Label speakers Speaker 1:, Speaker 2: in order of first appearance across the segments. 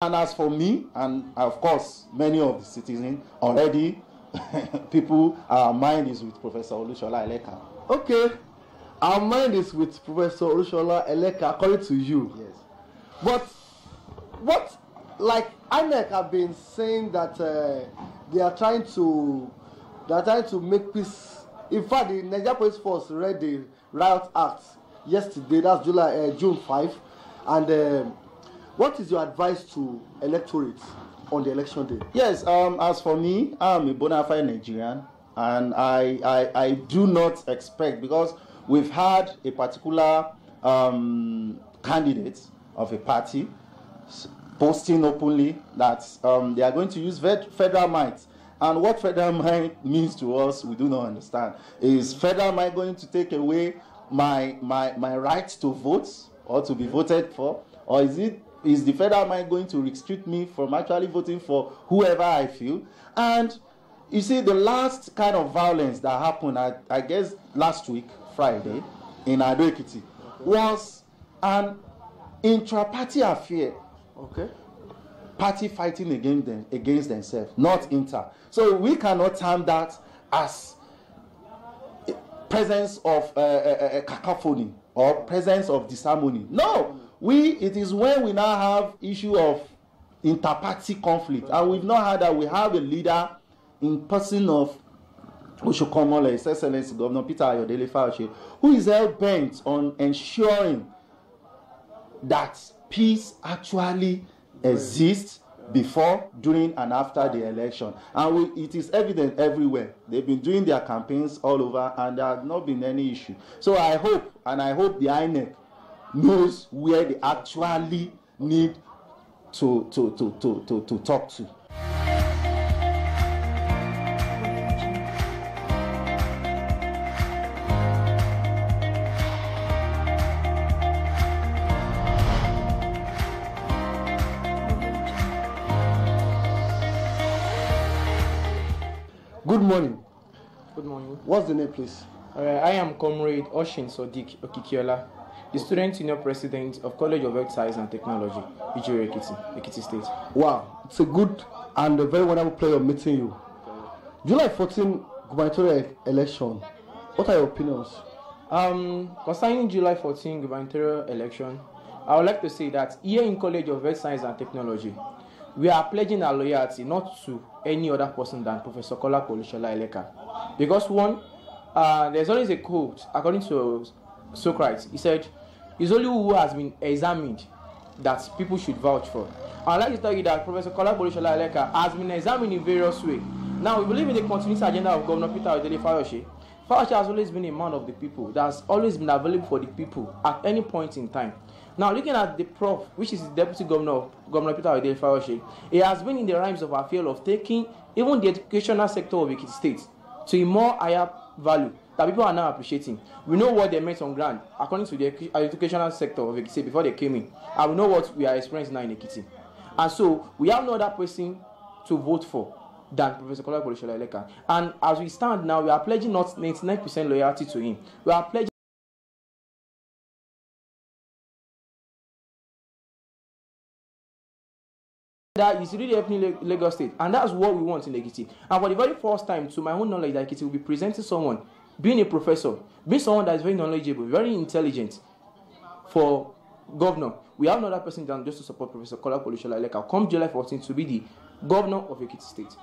Speaker 1: And as for me, and of course, many of the citizens already, people, our mind is with Professor Olushola Eleka.
Speaker 2: Okay, our mind is with Professor Olushola Eleka, according to you.
Speaker 1: Yes.
Speaker 2: But what, like INEC have been saying that they are trying to make peace. In fact, the Nigeria Police Force read the Riot Act yesterday. That's June 5, and. What is your advice to electorate on the election day?
Speaker 1: Yes, as for me, I'm a bona fide Nigerian, and I do not expect, because we've had a particular candidate of a party posting openly that they are going to use federal might. And what federal might means to us, we do not understand. Is federal might going to take away my right to vote or to be voted for? Or is the federal might going to restrict me from actually voting for whoever I feel? And you see, the last kind of violence that happened, I guess last week, Friday, in Ado Ekiti, was an intra-party affair.
Speaker 2: Okay.
Speaker 1: Party fighting against themselves, not inter. So we cannot term that as presence of cacophony or presence of disharmony. No. It is when we now have issue of inter-party conflict, and we've not had that. We have a leader in person of Oshokomole, His Excellency Governor Peter Ayodele Fauci, who is hell-bent on ensuring that peace actually exists before, during, and after the election. And it is evident everywhere. They've been doing their campaigns all over, and there has not been any issue. So I hope the INEC knows where they actually need to talk to.
Speaker 2: Good morning.
Speaker 3: Good morning.
Speaker 2: What's the name, please?
Speaker 3: I am Comrade Oshin Sodiq Okikiola, the Student Senior President of College of Health Science and Technology, Ijore Ekiti State.
Speaker 2: Wow, it's a good and a very wonderful pleasure meeting you. July 14 gubernatorial election. What are your opinions?
Speaker 3: Concerning July 14 gubernatorial election, I would like to say that here in College of Health Science and Technology, we are pledging our loyalty not to any other person than Professor Olushola Eleka. Because one, there's always a quote, according to Socrates, he said, it's only who has been examined that people should vouch for. I'd like to tell you that Professor Olushola Eleka has been examined in various ways. Now, we believe in the continuous agenda of Governor Peter Ayodele Fauci. Fauci has always been a man of the people, that has always been available for the people at any point in time. Now, looking at the Prof, which is the Deputy Governor of Governor Peter Ayodele Fauci, he has been in the rhymes of affair of taking even the educational sector of Ekiti State to a more higher value that people are now appreciating. We know what they meant on ground, according to the educational sector of Ekiti State before they came in, and we know what we are experiencing now in Ekiti. And so, we have no other person to vote for than Professor Olushola Eleka. And as we stand now, we are pledging not 99% loyalty to him. We are pledging that is really helping Lagos State, and that's what we want in Ekiti. And for the very first time, to my own knowledge, that Ekiti will be presenting someone, being a professor, being someone that is very knowledgeable, very intelligent for governor. We have another person than just to support Professor Olushola Eleka come July 14 to be the governor of Ekiti State.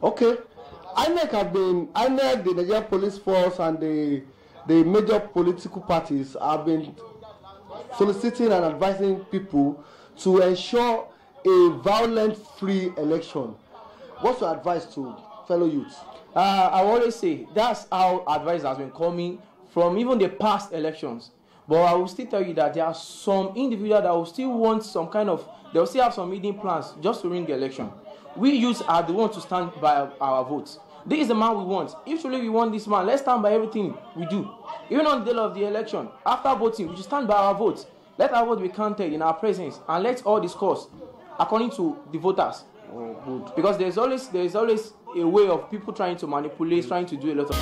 Speaker 2: Okay. INEC, the Nigerian Police Force, and the major political parties have been soliciting and advising people to ensure a violent-free election. What's your advice to fellow youths?
Speaker 3: I always say that's how advice has been coming from even the past elections. But I will still tell you that there are some individuals that will still want some kind of, they will still have some hidden plans just to win the election. We youths are the ones to stand by our votes. This is the man we want. If truly we want this man, let's stand by everything we do. Even on the day of the election, after voting, we should stand by our votes. Let our vote be counted in our presence, and let's all discuss according to the voters.
Speaker 2: Good.
Speaker 3: Because there's always a way of people trying to manipulate, trying to do a lot of.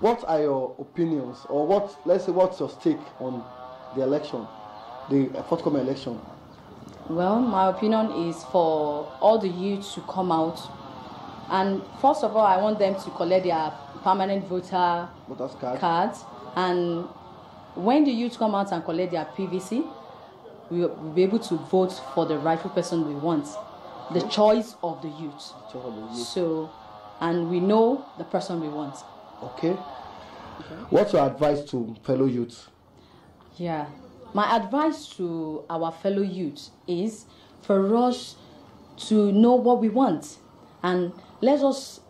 Speaker 2: What are your opinions, or let's say what's your stake on the election, the forthcoming election?
Speaker 4: Well, my opinion is for all the youth to come out, and first of all, I want them to collect their permanent
Speaker 2: Voters
Speaker 4: cards, and when the youth come out and collect their PVC, we'll be able to vote for the rightful person we want, the choice of the youth. So, and we know the person we want.
Speaker 2: Okay. What's your advice to fellow youths?
Speaker 4: Yeah, my advice to our fellow youth is for us to know what we want, and let us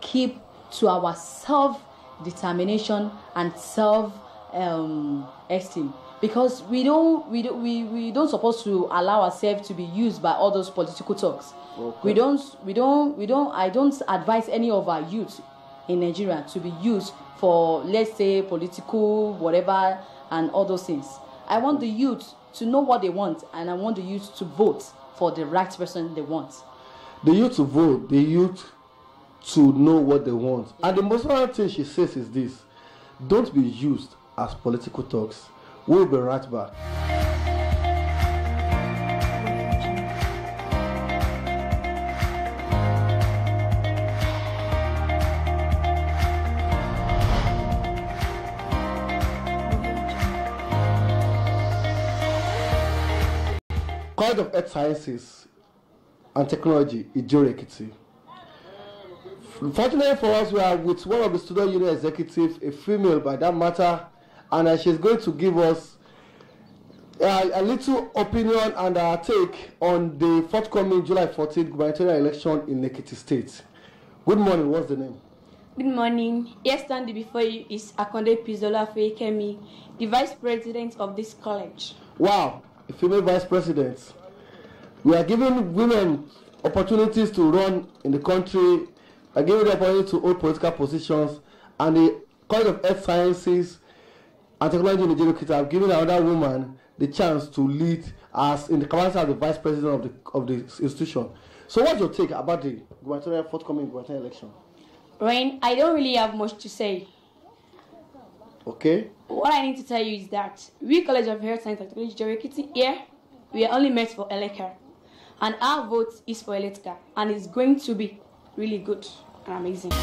Speaker 4: keep to our self-determination and self-esteem, because we don't supposed to allow ourselves to be used by all those political talks. Okay. I don't advise any of our youth in Nigeria to be used for, let's say, political whatever and all those things. I want the youth to know what they want, and I want the youth to vote for the right person they want.
Speaker 2: The youth to vote, the youth to know what they want. And the most important thing she says is this: don't be used as political talks. We'll be right back. College of Earth Sciences and Technology, Ijore Ekiti. Fortunately for us, we are with one of the student union executives, a female by that matter, and she's going to give us a little opinion and our take on the forthcoming July 14th gubernatorial election in Ekiti State. Good morning, what's the name?
Speaker 5: Good morning. Here standing before you is Akonde Pizola Fekemi, the Vice President of this college.
Speaker 2: Wow, a female Vice President. We are giving women opportunities to run in the country, are giving the opportunity to hold political positions, and the College of Earth Sciences and Technology in Nigeria have given another woman the chance to lead as in the capacity as the Vice President of the institution. So what's your take about the forthcoming gubernatorial election?
Speaker 5: Rain, I don't really have much to say.
Speaker 2: Okay.
Speaker 5: What I need to tell you is that we College of Health Science and Technology Ijore here, we are only met for Eleka. And our vote is for Eleka, and it's going to be really good and amazing.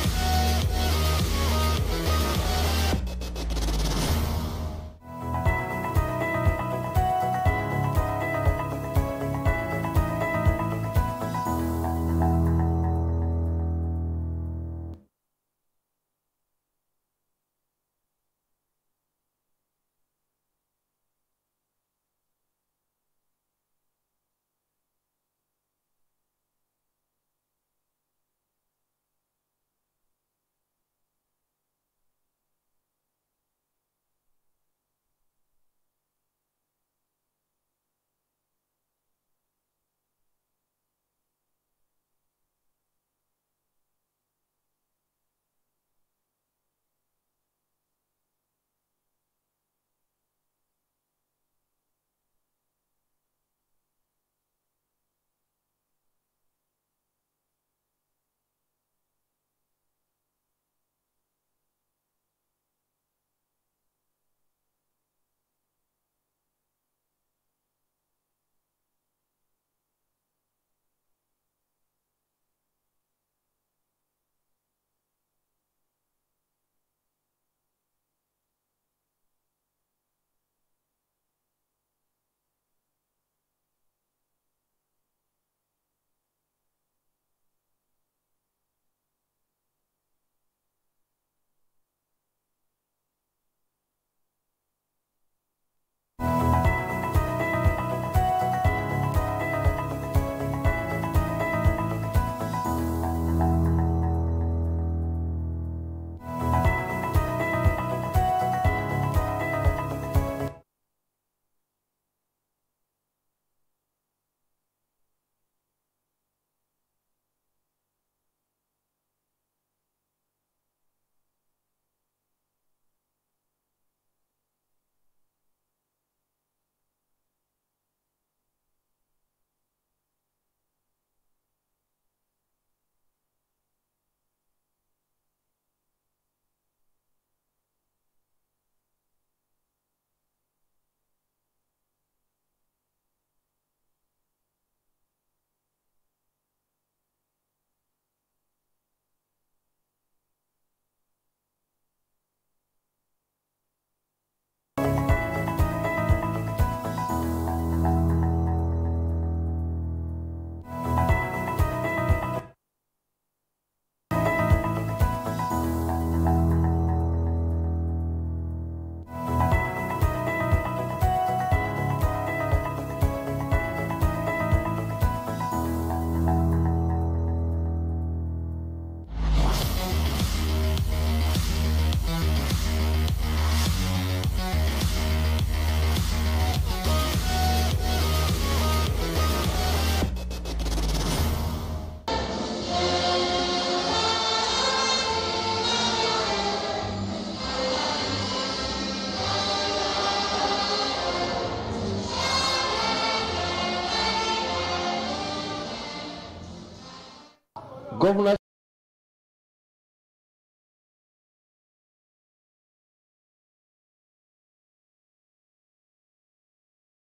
Speaker 2: governors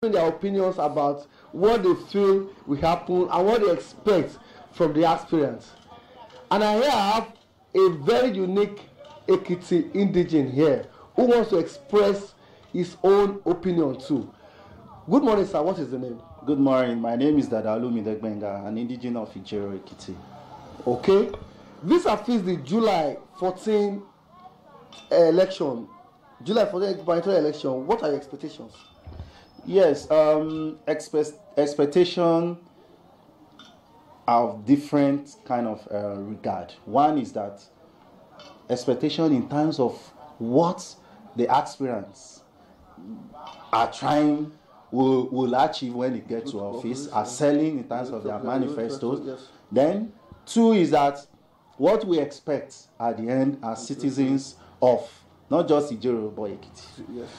Speaker 2: their opinions about what they feel will happen and what they expect from the aspirants. And I have a very unique Ekiti indigene here who wants to express his own opinion too. Good morning, sir. What is the name?
Speaker 1: Good morning. My name is Dadalumi Degbenga, an indigene of Ijero Ekiti.
Speaker 2: Okay. This affects the July 14 election. July 14 gubernatorial election. What are your expectations?
Speaker 1: Yes, expectation of different kind of regard. One is that expectation in terms of what the aspirants are trying will achieve when they get to office, are selling in terms of their manifestos.
Speaker 2: Yes.
Speaker 1: Then, two is that what we expect at the end as citizens of not just Ijero but Ekiti.
Speaker 2: Yes.